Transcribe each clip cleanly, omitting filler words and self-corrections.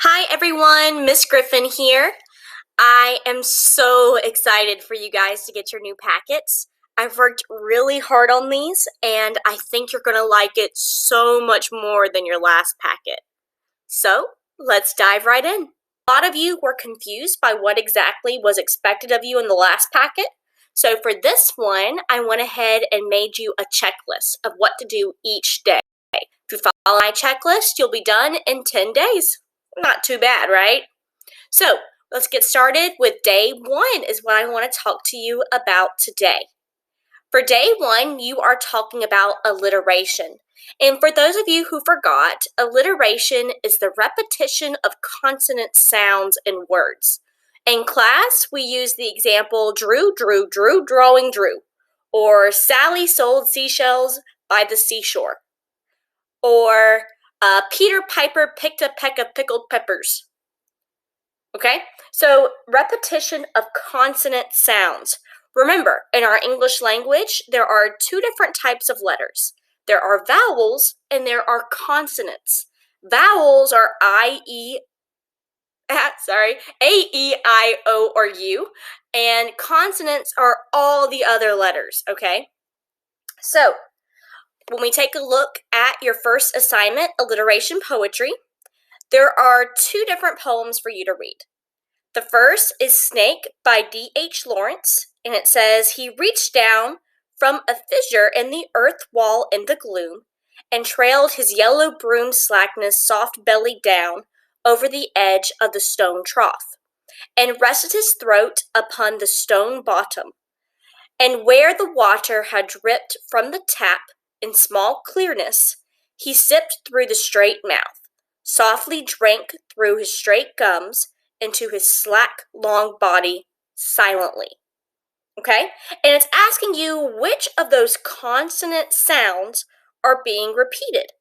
Hi everyone, Miss Griffin here. I am so excited for you guys to get your new packets. I've worked really hard on these and I think you're going to like it so much more than your last packet. So, let's dive right in. A lot of you were confused by what exactly was expected of you in the last packet. So for this one, I went ahead and made you a checklist of what to do each day. If you follow my checklist, you'll be done in 10 days. Not too bad, right? So let's get started with day one is what I want to talk to you about today. For day one, you are talking about alliteration. And for those of you who forgot, alliteration is the repetition of consonant sounds in words. In class, we use the example Drew, Drew, Drew, drawing Drew, or Sally sold seashells by the seashore, or Peter Piper picked a peck of pickled peppers. Okay, so repetition of consonant sounds. Remember, in our English language, there are two different types of letters. There are vowels and there are consonants. Vowels are A, E, I, O, or U, and consonants are all the other letters, okay? So, when we take a look at your first assignment, alliteration poetry, there are two different poems for you to read. The first is Snake by D.H. Lawrence, and it says, he reached down from a fissure in the earth wall in the gloom, and trailed his yellow broom slackness soft-bellied down over the edge of the stone trough, and rested his throat upon the stone bottom. And where the water had dripped from the tap in small clearness, he sipped through the straight mouth, softly drank through his straight gums, into his slack, long body silently. Okay? And it's asking you which of those consonant sounds are being repeated.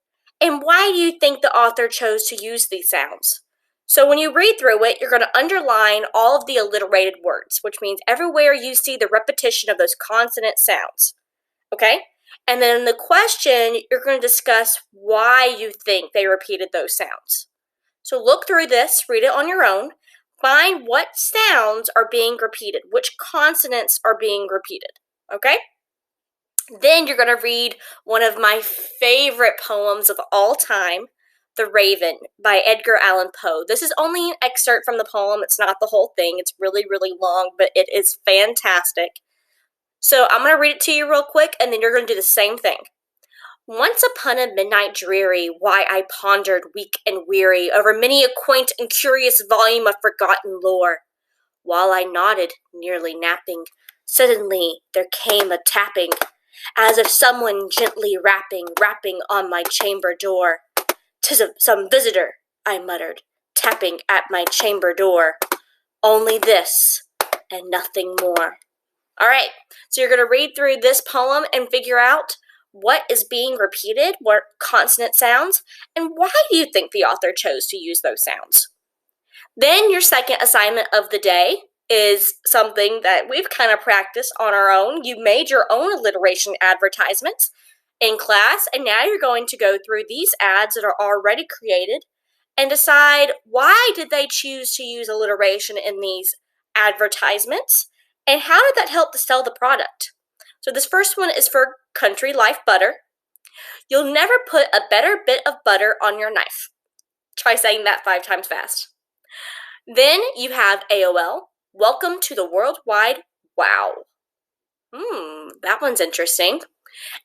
And why do you think the author chose to use these sounds? So when you read through it, you're going to underline all of the alliterated words, which means everywhere you see the repetition of those consonant sounds. Okay? And then in the question, you're going to discuss why you think they repeated those sounds. So look through this, read it on your own, find what sounds are being repeated, which consonants are being repeated, okay? Then you're going to read one of my favorite poems of all time, The Raven by Edgar Allan Poe. This is only an excerpt from the poem. It's not the whole thing. It's really, really long, but it is fantastic. So I'm going to read it to you real quick, and then you're going to do the same thing. Once upon a midnight dreary, why I pondered weak and weary over many a quaint and curious volume of forgotten lore. While I nodded, nearly napping, suddenly there came a tapping, as of someone gently rapping on my chamber door. "'Tis some visitor," I muttered, tapping at my chamber door. Only this, and nothing more. All right, so you're going to read through this poem and figure out what is being repeated, what consonant sounds, and why do you think the author chose to use those sounds? Then your second assignment of the day is something that we've kind of practiced on our own. You made your own alliteration advertisements in class, and now you're going to go through these ads that are already created and decide why did they choose to use alliteration in these advertisements, and how did that help to sell the product? So this first one is for Country Life Butter. You'll never put a better bit of butter on your knife. Try saying that 5 times fast. Then you have AOL. Welcome to the World Wide Wow. That one's interesting.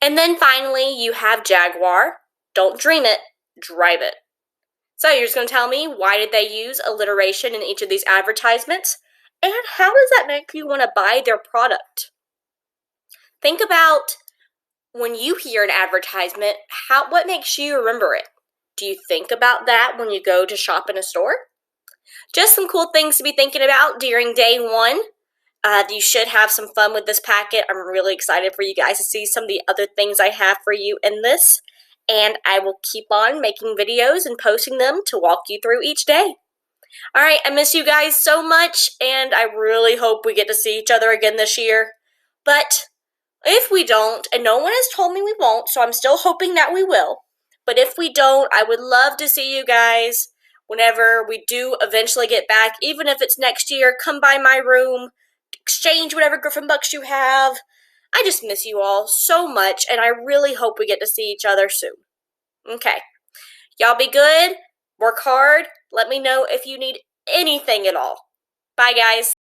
And then finally, you have Jaguar. Don't dream it, drive it. So you're just going to tell me why did they use alliteration in each of these advertisements? And how does that make you want to buy their product? Think about when you hear an advertisement, what makes you remember it? Do you think about that when you go to shop in a store? Just some cool things to be thinking about during day one. You should have some fun with this packet. I'm really excited for you guys to see some of the other things I have for you in this. And I will keep on making videos and posting them to walk you through each day. All right, I miss you guys so much, and I really hope we get to see each other again this year. But if we don't, and no one has told me we won't, so I'm still hoping that we will. But if we don't, I would love to see you guys. whenever we do eventually get back, even if it's next year, come by my room, exchange whatever Griffin bucks you have. I just miss you all so much, and I really hope we get to see each other soon. Okay. Y'all be good. Work hard. Let me know if you need anything at all. Bye, guys.